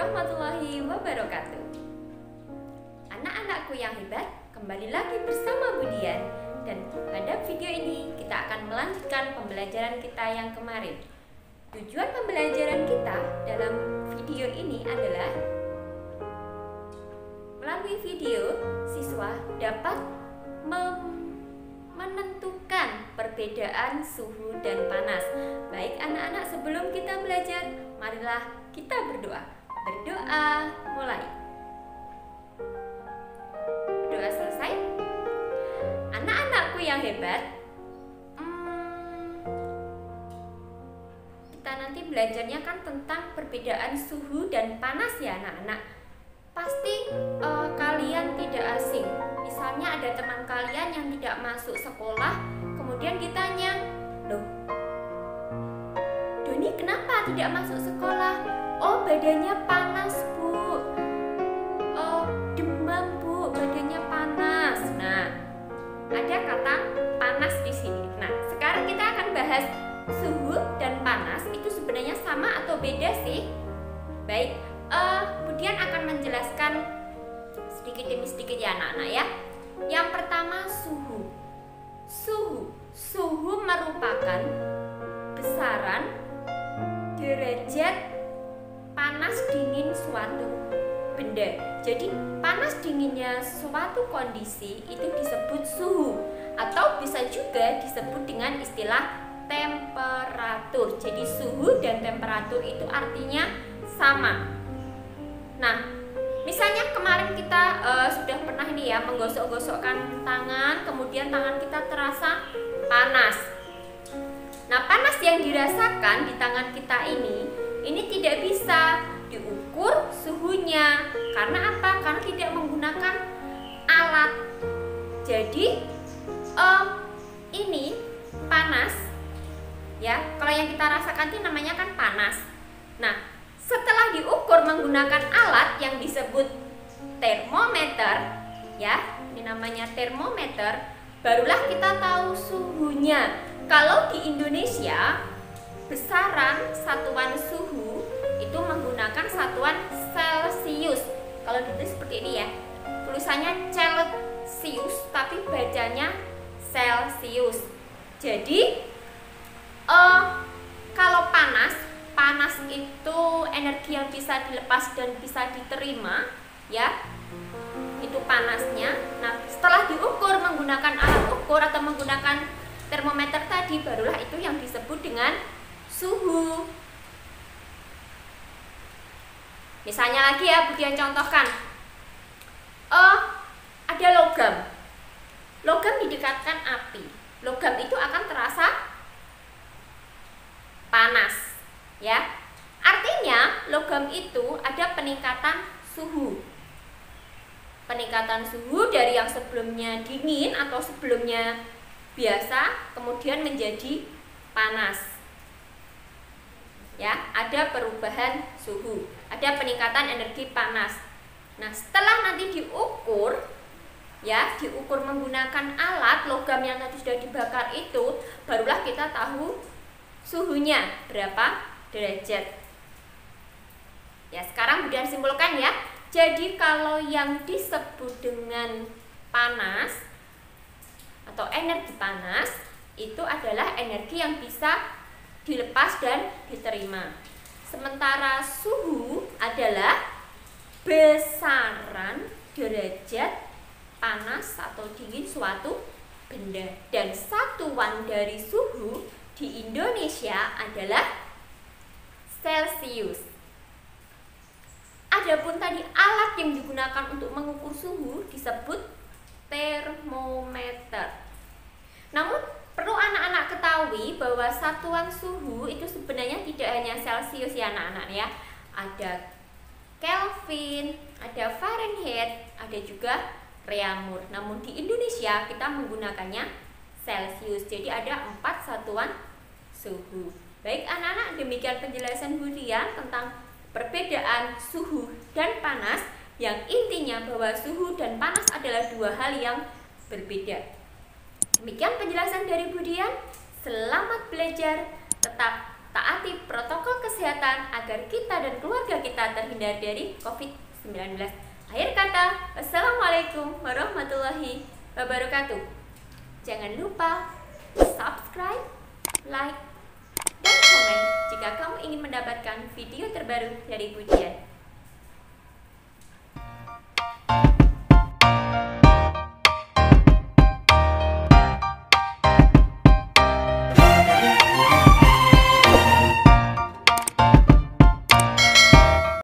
warahmatullahi wabarakatuh. Anak-anakku yang hebat, kembali lagi bersama Budian. Dan pada video ini kita akan melanjutkan pembelajaran kita yang kemarin. Tujuan pembelajaran kita dalam video ini adalah melalui video siswa dapat menentukan perbedaan suhu dan panas. Baik anak-anak, sebelum kita belajar, marilah kita berdoa. Berdoa mulai. Doa selesai. Anak-anakku yang hebat, kita nanti belajarnya kan tentang perbedaan suhu dan panas ya anak-anak. Pasti kalian tidak asing. Misalnya ada teman kalian yang tidak masuk sekolah, kemudian ditanya, "Loh, Doni kenapa tidak masuk sekolah?" "Oh, badannya panas, Bu." "Oh, demam, Bu, badannya panas." Nah, ada kata panas di sini. Nah, sekarang kita akan bahas suhu dan panas itu sebenarnya sama atau beda sih? Baik, Budian akan menjelaskan sedikit demi sedikit ya anak-anak ya. Yang pertama suhu. Suhu merupakan besaran derajat panas dingin suatu benda. Jadi panas dinginnya suatu kondisi itu disebut suhu, atau bisa juga disebut dengan istilah temperatur. Jadi suhu dan temperatur itu artinya sama. Nah, misalnya kemarin kita sudah pernah nih ya menggosok-gosokkan tangan, kemudian tangan kita terasa panas. Nah, panas yang dirasakan di tangan kita ini tidak bisa diukur suhunya. Karena apa? Karena tidak menggunakan alat. Jadi ini panas ya. Kalau yang kita rasakan itu namanya kan panas. Nah, setelah diukur menggunakan alat yang disebut termometer ya, ini namanya termometer, barulah kita tahu suhunya. Kalau di Indonesia besaran satuan suhu itu menggunakan satuan Celcius. Kalau ditulis seperti ini ya, tulisannya Celcius tapi bacanya Celcius. Jadi kalau panas itu energi yang bisa dilepas dan bisa diterima ya, itu panasnya. Nah, setelah diukur menggunakan alat ukur atau menggunakan termometer tadi, barulah itu yang disebut dengan suhu. Misalnya lagi ya, Budian contohkan, ada logam didekatkan api, logam itu akan terasa panas ya. Artinya logam itu ada peningkatan suhu. Peningkatan suhu dari yang sebelumnya dingin atau sebelumnya biasa kemudian menjadi panas. Ya, ada perubahan suhu, ada peningkatan energi panas. Nah, setelah nanti diukur ya, diukur menggunakan alat logam yang tadi sudah dibakar itu, barulah kita tahu suhunya berapa derajat. Ya, sekarang Budian simpulkan ya. Jadi kalau yang disebut dengan panas atau energi panas itu adalah energi yang bisa dilepas dan diterima. Sementara suhu adalah besaran derajat panas atau dingin suatu benda. Dan satuan dari suhu di Indonesia adalah Celcius. Adapun tadi alat yang digunakan untuk mengukur suhu disebut termometer. Namun perlu anak-anak ketahui bahwa satuan suhu itu sebenarnya tidak hanya Celcius ya anak-anak ya. Ada Kelvin, ada Fahrenheit, ada juga Reaumur. Namun di Indonesia kita menggunakannya Celcius. Jadi ada 4 satuan suhu. Baik anak-anak, demikian penjelasan Budian tentang perbedaan suhu dan panas, yang intinya bahwa suhu dan panas adalah dua hal yang berbeda. Demikian penjelasan dari Budian. Selamat belajar, tetap taati protokol kesehatan agar kita dan keluarga kita terhindar dari COVID-19. Akhir kata, wassalamualaikum warahmatullahi wabarakatuh. Jangan lupa subscribe, like, dan komen jika kamu ingin mendapatkan video terbaru dari Pujian.